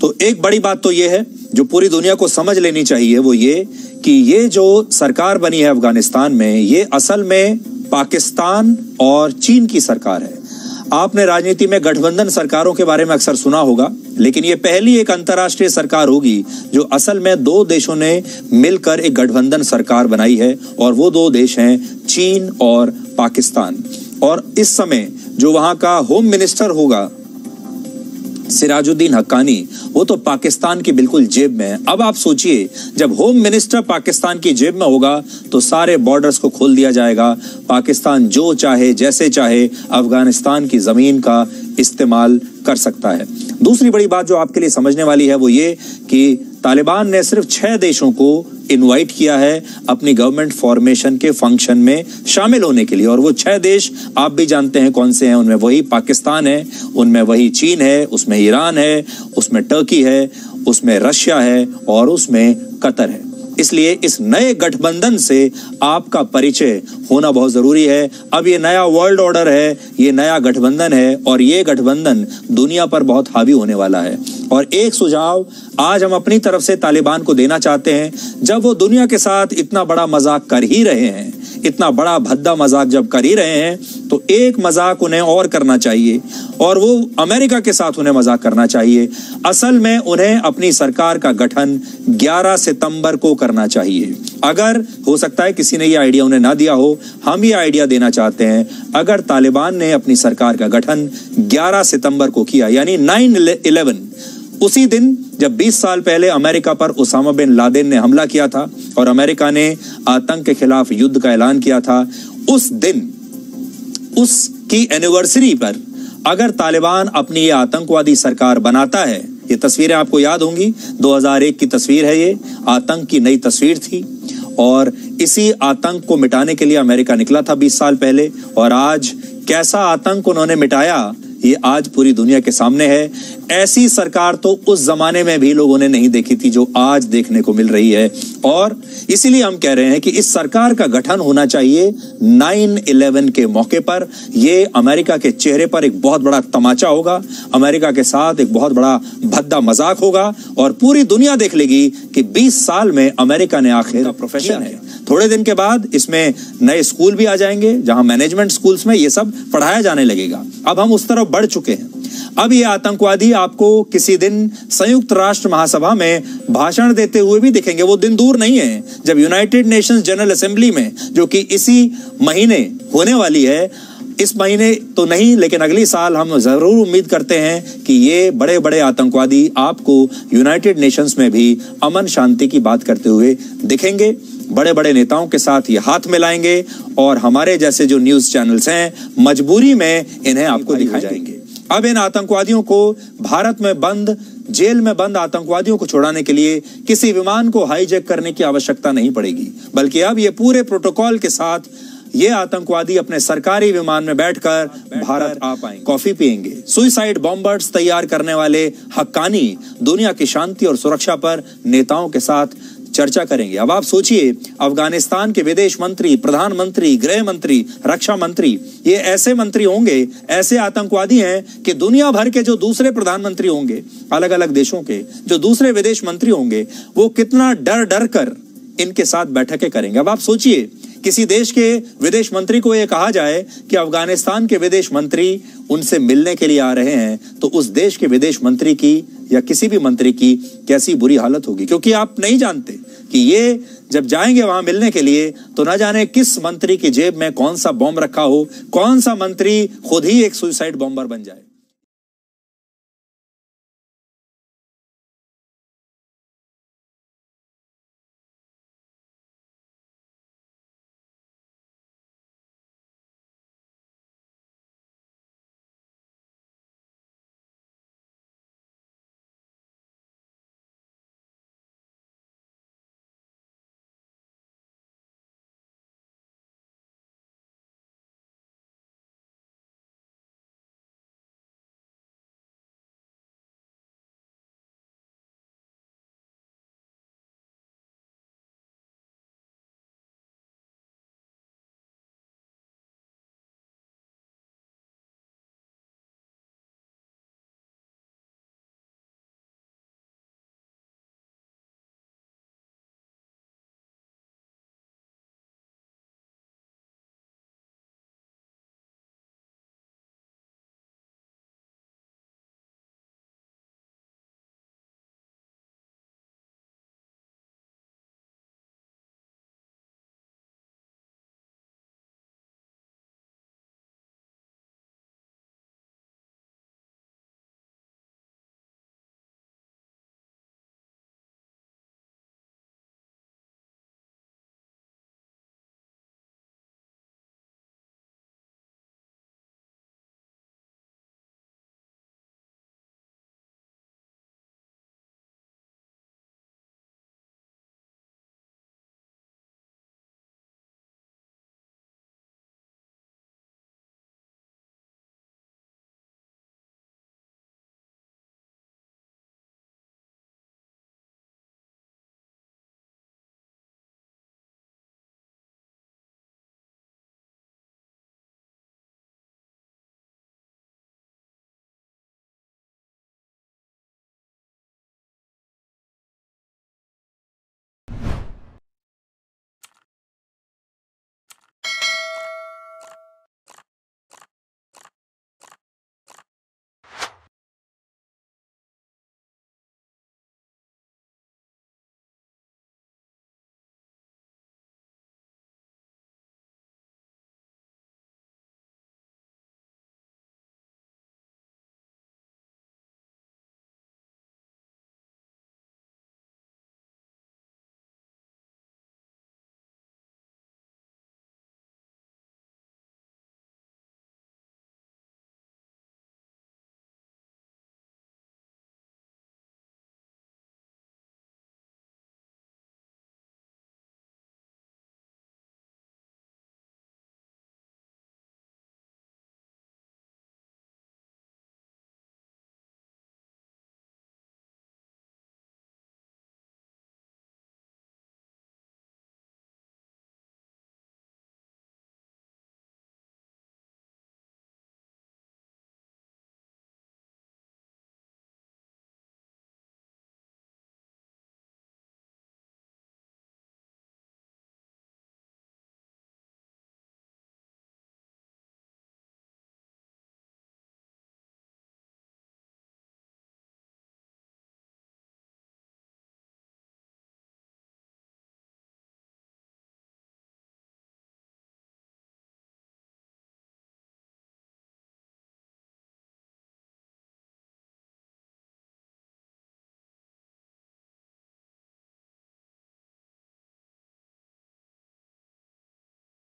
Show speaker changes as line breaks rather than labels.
तो एक बड़ी बात तो ये है जो पूरी दुनिया को समझ लेनी चाहिए, वो ये कि ये जो सरकार बनी है अफगानिस्तान में, ये असल में पाकिस्तान और चीन की सरकार है। आपने राजनीति में गठबंधन सरकारों के बारे में अक्सर सुना होगा, लेकिन ये पहली एक अंतर्राष्ट्रीय सरकार होगी जो असल में दो देशों ने मिलकर एक गठबंधन सरकार बनाई है, और वो दो देश हैं चीन और पाकिस्तान। और इस समय जो वहां का होम मिनिस्टर होगा सिराजुद्दीन हक्कानी, वो तो पाकिस्तान की बिल्कुल जेब में है। अब आप सोचिए, जब होम मिनिस्टर पाकिस्तान की जेब में होगा तो सारे बॉर्डर्स को खोल दिया जाएगा, पाकिस्तान जो चाहे जैसे चाहे अफगानिस्तान की जमीन का इस्तेमाल कर सकता है। दूसरी बड़ी बात जो आपके लिए समझने वाली है वो ये कि तालिबान ने सिर्फ 6 देशों को इनवाइट किया है अपनी गवर्नमेंट फॉर्मेशन के फंक्शन में शामिल होने के लिए, और वो 6 देश आप भी जानते हैं कौन से हैं। उनमें वही पाकिस्तान है, उनमें वही चीन है, उसमें ईरान है, उसमें टर्की है, उसमें रशिया है और उसमें कतर है। इसलिए इस नए गठबंधन से आपका परिचय होना बहुत जरूरी है। अब ये नया वर्ल्ड ऑर्डर है, ये नया गठबंधन है, और ये गठबंधन दुनिया पर बहुत हावी होने वाला है। और एक सुझाव आज हम अपनी तरफ से तालिबान को देना चाहते हैं, जब वो दुनिया के साथ इतना बड़ा मजाक कर ही रहे हैं, इतना बड़ा भद्दा मजाक जब कर ही रहे हैं, तो एक मजाक उन्हें और करना चाहिए, और वो अमेरिका के साथ उन्हें मजाक करना चाहिए। असल में उन्हें अपनी सरकार का गठन 11 सितंबर को करना चाहिए। अगर हो सकता है किसी ने ये आइडिया उन्हें ना दिया हो, हम ये आइडिया देना चाहते हैं। अगर तालिबान ने अपनी सरकार का गठन 11 सितंबर को किया, यानी 9/11, उसी दिन जब 20 साल पहले अमेरिका पर उसामा बिन लादेन ने हमला किया था और अमेरिका ने आतंक के खिलाफ युद्ध का ऐलान किया था, उस दिन उसकी एनिवर्सरी पर अगर तालिबान अपनी ये आतंकवादी सरकार बनाता है, ये तस्वीरें आपको याद होंगी, 2001 की तस्वीर है, ये आतंक की नई तस्वीर थी, और इसी आतंक को मिटाने के लिए अमेरिका निकला था 20 साल पहले, और आज कैसा आतंक उन्होंने मिटाया ये आज पूरी दुनिया के सामने है। ऐसी सरकार तो उस जमाने में भी लोगों ने नहीं देखी थी जो आज देखने को मिल रही है, और इसीलिए हम कह रहे हैं कि इस सरकार का गठन होना चाहिए 9/11 के मौके पर। ये अमेरिका के चेहरे पर एक बहुत बड़ा तमाचा होगा, अमेरिका के साथ एक बहुत बड़ा भद्दा मजाक होगा, और पूरी दुनिया देख लेगी कि 20 साल में अमेरिका ने आखिर प्रोफेशन है। थोड़े दिन के बाद इसमें नए स्कूल भी आ जाएंगे, जहां मैनेजमेंट स्कूल्स में ये सब पढ़ाया जाने लगेगा। अब हम उस तरफ बढ़ चुके हैं। अब ये आतंकवादी आपको किसी दिन संयुक्त राष्ट्र महासभा में भाषण देते हुए भी दिखेंगे। वो दिन दूर नहीं है जब यूनाइटेड नेशंस जनरल असेंबली में, जो कि इसी महीने होने वाली है, इस महीने तो नहीं लेकिन अगली साल हम जरूर उम्मीद करते हैं कि ये बड़े बड़े आतंकवादी आपको यूनाइटेड नेशंस में भी अमन शांति की बात करते हुए दिखेंगे। बड़े बड़े नेताओं के साथ ये हाथ मिलाएंगे, और हमारे जैसे जो न्यूज चैनल्स हैं मजबूरी में इन्हें आपको दिखाए जाएंगे। अब इन आतंकवादियों को, भारत में बंद, जेल में बंद आतंकवादियों को छुड़ाने के लिए किसी विमान को हाईजैक करने की आवश्यकता नहीं पड़ेगी, बल्कि अब ये पूरे प्रोटोकॉल के साथ ये आतंकवादी अपने सरकारी विमान में बैठकर भारत आ पाएंगे, कॉफी पिएंगे। सुइसाइड बॉम्बर्स तैयार करने वाले हक्कानी दुनिया की शांति और सुरक्षा पर नेताओं के साथ चर्चा करेंगे। अब आप सोचिए, अफगानिस्तान के विदेश मंत्री, प्रधानमंत्री, गृह मंत्री, रक्षा मंत्री, ये ऐसे मंत्री होंगे, ऐसे आतंकवादी हैं कि दुनिया भर के जो दूसरे प्रधानमंत्री होंगे, अलग अलग देशों के जो दूसरे विदेश मंत्री होंगे, वो कितना डर डर कर इनके साथ बैठकें करेंगे। अब आप सोचिए, किसी देश के विदेश मंत्री को यह कहा जाए कि अफगानिस्तान के विदेश मंत्री उनसे मिलने के लिए आ रहे हैं, तो उस देश के विदेश मंत्री की या किसी भी मंत्री की कैसी बुरी हालत होगी, क्योंकि आप नहीं जानते कि ये जब जाएंगे वहां मिलने के लिए तो ना जाने किस मंत्री की जेब में कौन सा बॉम्ब रखा हो, कौन सा मंत्री खुद ही एक सुसाइड बॉम्बर बन जाए।